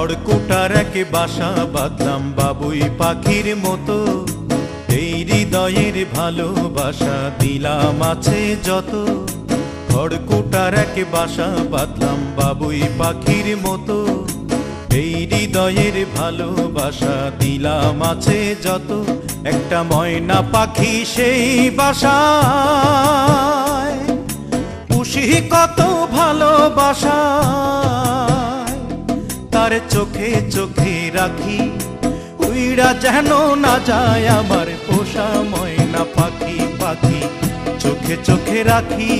খড়কুটার এক বাসা বাঁধলাম বাবুই পাখির মতো, এই হৃদয়ের ভালোবাসা দিলাম আছে যত। খড়কুটার এক বাসা বাঁধলাম বাবুই পাখির মতো, এই হৃদয়ের ভালোবাসা দিলাম আছে যত। একটা ময়না পাখি সেই বাসায়, পুষি কত ভালোবাসা, তার চোখে চোখে রাখি, উইড়া যেন না যায় আমার পোষা ময়না পাখি। পাখি চোখে চোখে রাখি,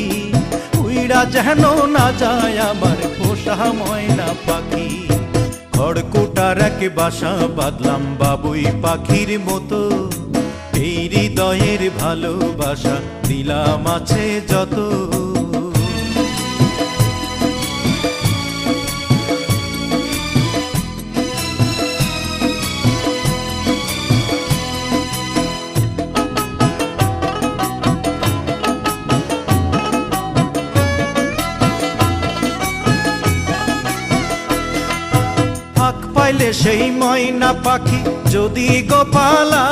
উইড়া যেন না যায় আমার পোষা ময়না পাখি। খড়কুটার এক বাসা বাঁধলাম বাবুই পাখির মতো, এই হৃদয়ের ভালোবাসা দিলাম আছে যত। ফাঁক পাইলে সেই ময়না পাখি যদি গোপালা,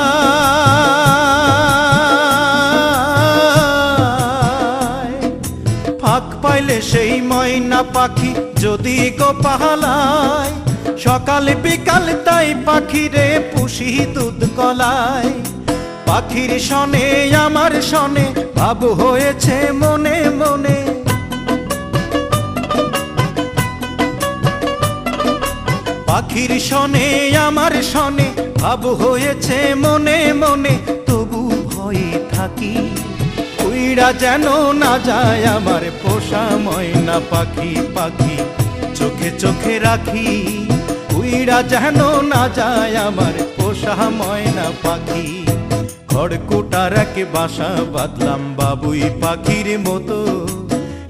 ফাঁক পাইলে সেই ময়না পাখি যদি গোপালায়, সকাল বিকাল তাই পাখিরে পুষি দুধ কলায়। পাখির শনে আমার শনে ভাব হয়েছে মনে মনে, পাখির শনে আমার শনে ভাব হয়েছে মনে মনে। তবু ভয়ে থাকি, উইড়া যেন না যায় আমার পোষা ময়না পাখি। পাখি চোখে চোখে রাখি, উইড়া যেন না যায় আমার পোষা ময়না পাখি। খড়কুটার এক বাসা বাঁধলাম বাবুই পাখির মতো,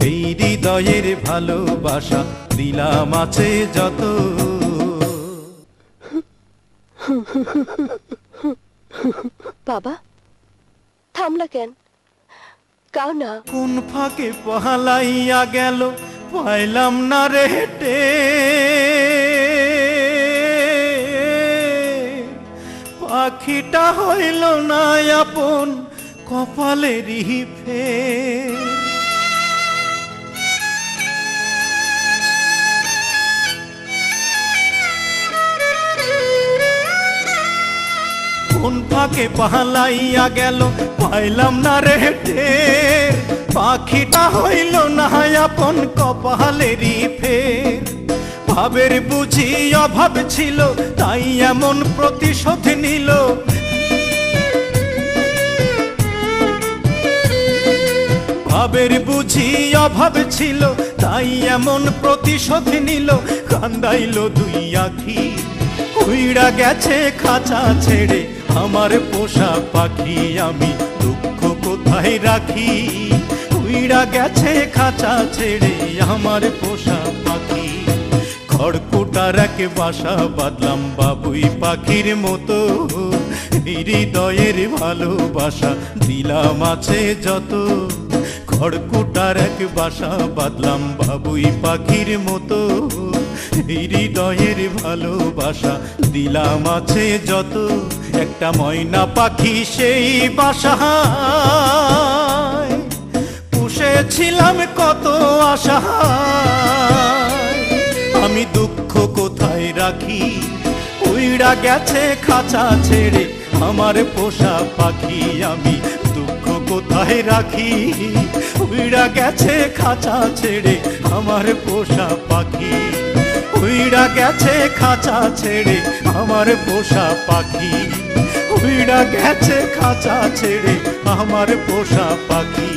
এই হৃদয়ের ভালোবাসা দিলাম আছে যত। বাবা থামলা কেন? কাও না। কোন ফাঁকে পালাইয়া গেল পাইলাম না রে হেটে, পাখিটা হইল না আপন কপালেরই ফের। কোন ফাঁকে পালাইয়া গেল পাইলাম না রে টের, পাখিটা হইল না আপন কপালেরই ফের। ভাবের বুঝি অভাব ছিল তাই এমন প্রতিশোধ নিল, ভাবের বুঝি অভাব ছিল তাই এমন প্রতিশোধ নিল। কান্দাইল দুই আখি, উইড়া গেছে খাঁচা ছেড়ে আমার পোষা পাখি। আমি দুঃখ কোথায় রাখি, উইড়া গেছে খাঁচা ছেড়ে আমার পোষা পাখি। খড়কুটার এক বাসা বাঁধলাম বাবুই পাখির মতো, হৃদয়ের ভালোবাসা দিলাম আছে যত। খড়কুটার এক বাসা বাঁধলাম বাবুই পাখির মতো, হৃদয়ের ভালোবাসা দিলাম আছে যত। একটা ময়না পাখি সেই বাসায়, পুষেছিলাম কত আশা, আমি দুঃখ কোথায় রাখি, উইড়া গেছে খাঁচা ছেড়ে আমার পোষা পাখি। আমি দুঃখ কোথায় রাখি, উইড়া গেছে খাঁচা ছেড়ে আমার পোষা পাখি। উইড়া গেছে খাঁচা ছেড়ে আমার পোষা পাখি, উইড়া গেছে খাঁচা ছেড়ে আমার পোষা পাখি।